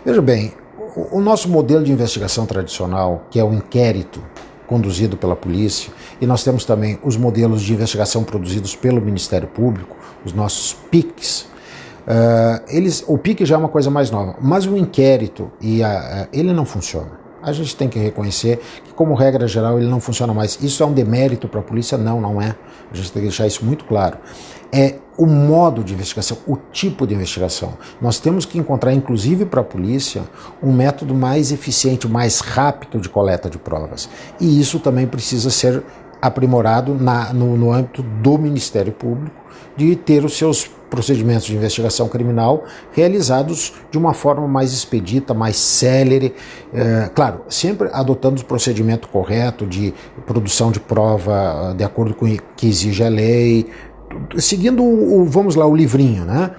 Veja bem, o nosso modelo de investigação tradicional, que é o inquérito conduzido pela polícia, e nós temos também os modelos de investigação produzidos pelo Ministério Público, os nossos PICs. O PIC já é uma coisa mais nova, mas o inquérito, ele não funciona. A gente tem que reconhecer que, como regra geral, ele não funciona mais. Isso é um demérito para a polícia? Não, não é. A gente tem que deixar isso muito claro. É o modo de investigação, o tipo de investigação. Nós temos que encontrar, inclusive para a polícia, um método mais eficiente, mais rápido de coleta de provas. E isso também precisa ser aprimorado no âmbito do Ministério Público, de ter os seus procedimentos de investigação criminal realizados de uma forma mais expedita, mais célere, claro, sempre adotando o procedimento correto de produção de prova de acordo com o que exige a lei, seguindo o livrinho, né?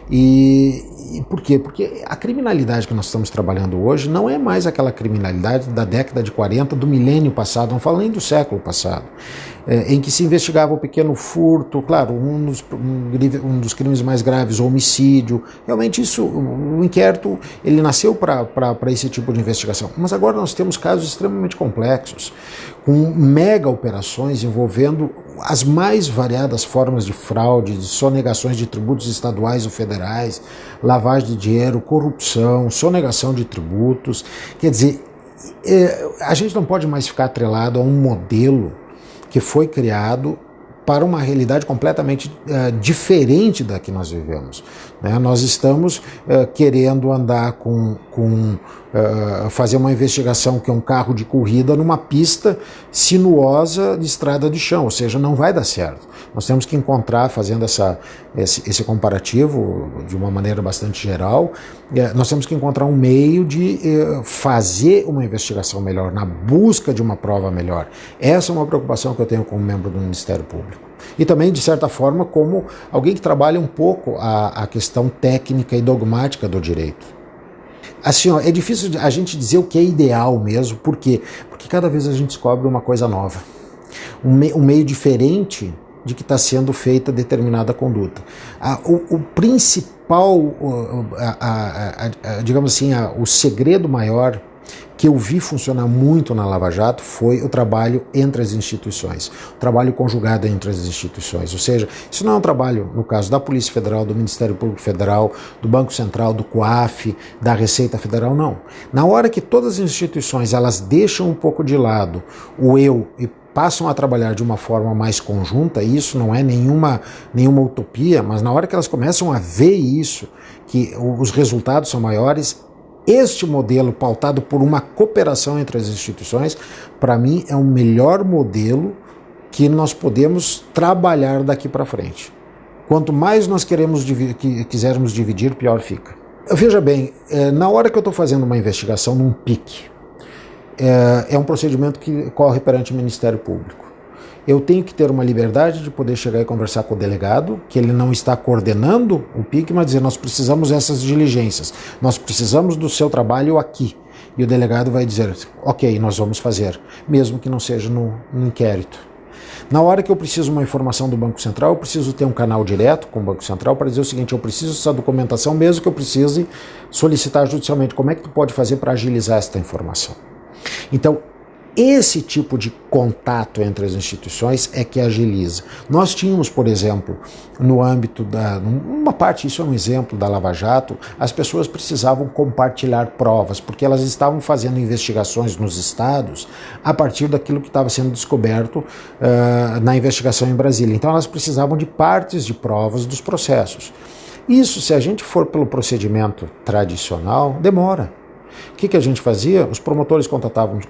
E por quê? Porque a criminalidade que nós estamos trabalhando hoje não é mais aquela criminalidade da década de 40, do milênio passado, não falo nem do século passado, em que se investigava o pequeno furto, claro, um dos crimes mais graves, o homicídio. Realmente isso, o inquérito, ele nasceu para esse tipo de investigação. Mas agora nós temos casos extremamente complexos, com mega operações envolvendo as mais variadas formas de fraude, de sonegações de tributos estaduais ou federais, lavagem de dinheiro, corrupção, sonegação de tributos. Quer dizer, a gente não pode mais ficar atrelado a um modelo que foi criado para uma realidade completamente diferente da que nós vivemos. Né? Nós estamos querendo andar fazer uma investigação que é um carro de corrida numa pista sinuosa de estrada de chão, ou seja, não vai dar certo. Nós temos que encontrar, fazendo esse comparativo de uma maneira bastante geral, nós temos que encontrar um meio de fazer uma investigação melhor, na busca de uma prova melhor. Essa é uma preocupação que eu tenho como membro do Ministério Público. E também, de certa forma, como alguém que trabalha um pouco a questão técnica e dogmática do direito. Assim, é difícil a gente dizer o que é ideal mesmo. Por quê? Porque cada vez a gente descobre uma coisa nova, um meio diferente de que está sendo feita determinada conduta. O principal, digamos assim, o segredo maior que eu vi funcionar muito na Lava Jato foi o trabalho entre as instituições, o trabalho conjugado entre as instituições. Ou seja, isso não é um trabalho, no caso da Polícia Federal, do Ministério Público Federal, do Banco Central, do COAF, da Receita Federal, não. Na hora que todas as instituições elas deixam um pouco de lado o eu e passam a trabalhar de uma forma mais conjunta, isso não é nenhuma utopia, mas na hora que elas começam a ver isso, que os resultados são maiores, este modelo pautado por uma cooperação entre as instituições, para mim é o melhor modelo que nós podemos trabalhar daqui para frente. Quanto mais nós quisermos dividir, pior fica. Veja bem, na hora que eu estou fazendo uma investigação num PIC, é um procedimento que corre perante o Ministério Público. Eu tenho que ter uma liberdade de poder chegar e conversar com o delegado, que ele não está coordenando o PIC, mas dizer, nós precisamos dessas diligências, nós precisamos do seu trabalho aqui. E o delegado vai dizer, ok, nós vamos fazer, mesmo que não seja no inquérito. Na hora que eu preciso de uma informação do Banco Central, eu preciso ter um canal direto com o Banco Central para dizer o seguinte, eu preciso dessa documentação, mesmo que eu precise solicitar judicialmente. Como é que tu pode fazer para agilizar essa informação? Então, esse tipo de contato entre as instituições é que agiliza. Nós tínhamos, por exemplo, no âmbito uma parte, isso é um exemplo da Lava Jato, as pessoas precisavam compartilhar provas, porque elas estavam fazendo investigações nos estados a partir daquilo que estava sendo descoberto na investigação em Brasília. Então elas precisavam de partes de provas dos processos. Isso, se a gente for pelo procedimento tradicional, demora. O que a gente fazia? Os promotores contatavam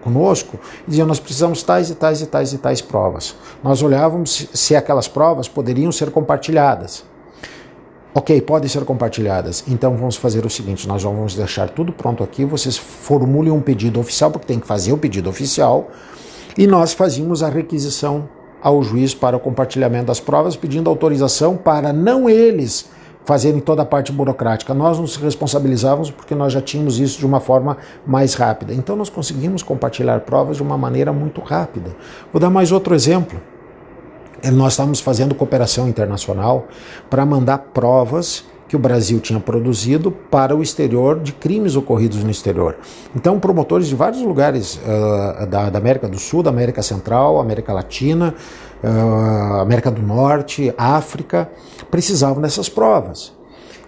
conosco e diziam, nós precisamos tais e tais e tais e tais provas. Nós olhávamos se aquelas provas poderiam ser compartilhadas. Ok, podem ser compartilhadas. Então vamos fazer o seguinte, nós vamos deixar tudo pronto aqui, vocês formulem um pedido oficial, porque tem que fazer o pedido oficial, e nós fazíamos a requisição ao juiz para o compartilhamento das provas, pedindo autorização para não eles fazerem toda a parte burocrática. Nós nos responsabilizávamos porque nós já tínhamos isso de uma forma mais rápida. Então nós conseguimos compartilhar provas de uma maneira muito rápida. Vou dar mais outro exemplo. Nós estávamos fazendo cooperação internacional para mandar provas que o Brasil tinha produzido para o exterior de crimes ocorridos no exterior. Então, promotores de vários lugares da América do Sul, da América Central, América Latina, América do Norte, África, precisavam dessas provas.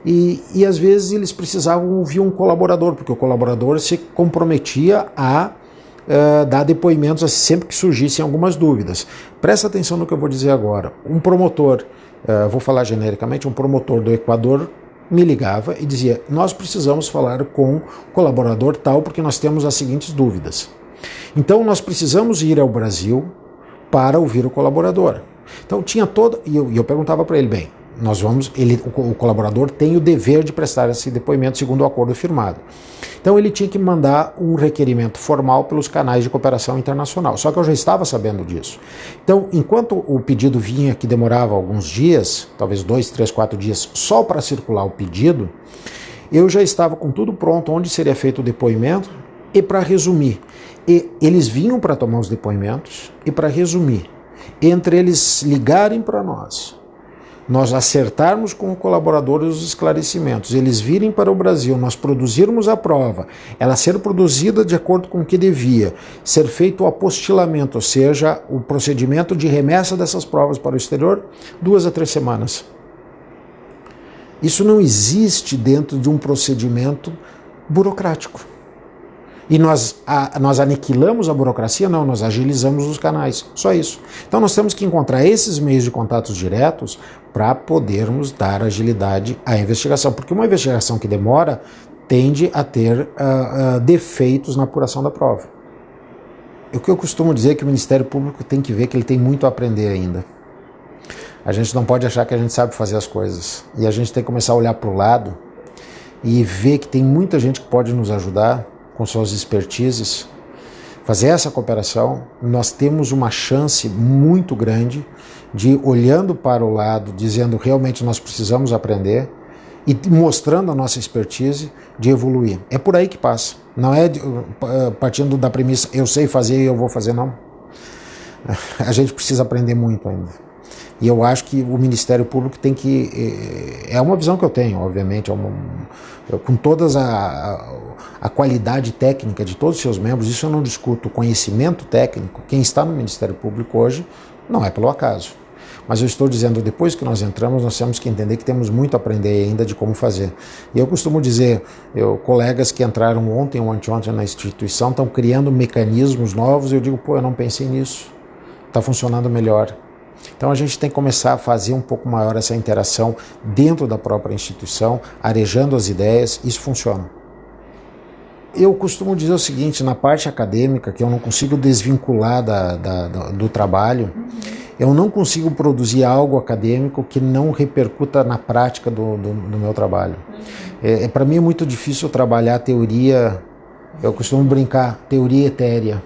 E às vezes eles precisavam ouvir um colaborador, porque o colaborador se comprometia a dar depoimentos sempre que surgissem algumas dúvidas. Presta atenção no que eu vou dizer agora. Um promotor, vou falar genericamente, um promotor do Equador me ligava e dizia: nós precisamos falar com o colaborador tal porque nós temos as seguintes dúvidas. Então nós precisamos ir ao Brasil para ouvir o colaborador. Então tinha todo... E eu perguntava para ele: bem, nós vamos... o colaborador tem o dever de prestar esse depoimento segundo o acordo firmado. Então ele tinha que mandar um requerimento formal pelos canais de cooperação internacional. Só que eu já estava sabendo disso. Então, enquanto o pedido vinha, que demorava alguns dias, talvez 2, 3, 4 dias, só para circular o pedido, eu já estava com tudo pronto, onde seria feito o depoimento e para resumir. E eles vinham para tomar os depoimentos e para resumir. Entre eles ligarem para nós acertarmos com o colaborador os esclarecimentos, eles virem para o Brasil, nós produzirmos a prova, ela ser produzida de acordo com o que devia, ser feito o apostilamento, ou seja, o procedimento de remessa dessas provas para o exterior, 2 a 3 semanas. Isso não existe dentro de um procedimento burocrático. E nós aniquilamos a burocracia? Não, nós agilizamos os canais, só isso. Então nós temos que encontrar esses meios de contatos diretos para podermos dar agilidade à investigação, porque uma investigação que demora tende a ter defeitos na apuração da prova. O que eu costumo dizer é que o Ministério Público tem que ver que ele tem muito a aprender ainda. A gente não pode achar que a gente sabe fazer as coisas, e a gente tem que começar a olhar para o lado e ver que tem muita gente que pode nos ajudar com suas expertises, fazer essa cooperação. Nós temos uma chance muito grande de, olhando para o lado, dizendo realmente nós precisamos aprender e mostrando a nossa expertise, de evoluir. É por aí que passa. Não é partindo da premissa, eu sei fazer e eu vou fazer, não. A gente precisa aprender muito ainda. E eu acho que o Ministério Público tem que... É uma visão que eu tenho, obviamente, com todas a qualidade técnica de todos os seus membros, isso eu não discuto. O conhecimento técnico, quem está no Ministério Público hoje, não é pelo acaso. Mas eu estou dizendo, depois que nós entramos, nós temos que entender que temos muito a aprender ainda de como fazer. E eu costumo dizer, colegas que entraram ontem ou anteontem na instituição estão criando mecanismos novos, e eu digo, eu não pensei nisso, está funcionando melhor. Então a gente tem que começar a fazer um pouco maior essa interação dentro da própria instituição, arejando as ideias, isso funciona. Eu costumo dizer o seguinte, na parte acadêmica, que eu não consigo desvincular do trabalho, eu não consigo produzir algo acadêmico que não repercuta na prática do meu trabalho. Para mim é muito difícil trabalhar teoria, eu costumo brincar, teoria etérea.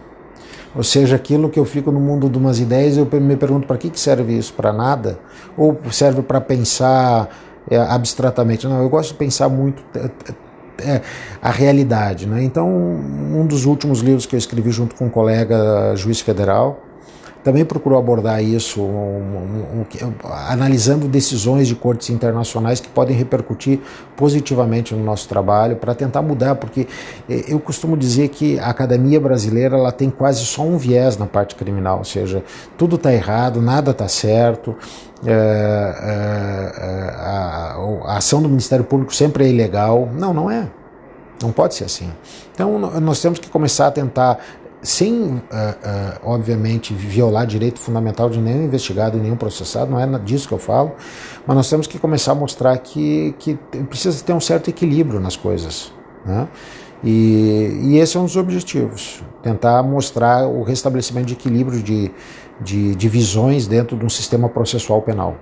Ou seja, aquilo que eu fico no mundo de umas ideias, eu me pergunto para que serve isso? Para nada? Ou serve para pensar abstratamente? Não, eu gosto de pensar muito a realidade, né? Então, um dos últimos livros que eu escrevi junto com um colega juiz federal, também procurou abordar isso, analisando decisões de cortes internacionais que podem repercutir positivamente no nosso trabalho, para tentar mudar, porque eu costumo dizer que a academia brasileira ela tem quase só um viés na parte criminal, ou seja, tudo está errado, nada está certo, a ação do Ministério Público sempre é ilegal. Não, não é. Não pode ser assim. Então nós temos que começar a tentar, sem, obviamente, violar direito fundamental de nenhum investigado e nenhum processado, não é disso que eu falo, mas nós temos que começar a mostrar que precisa ter um certo equilíbrio nas coisas, né? E esse é um dos objetivos, tentar mostrar o restabelecimento de equilíbrio de visões dentro de um sistema processual penal.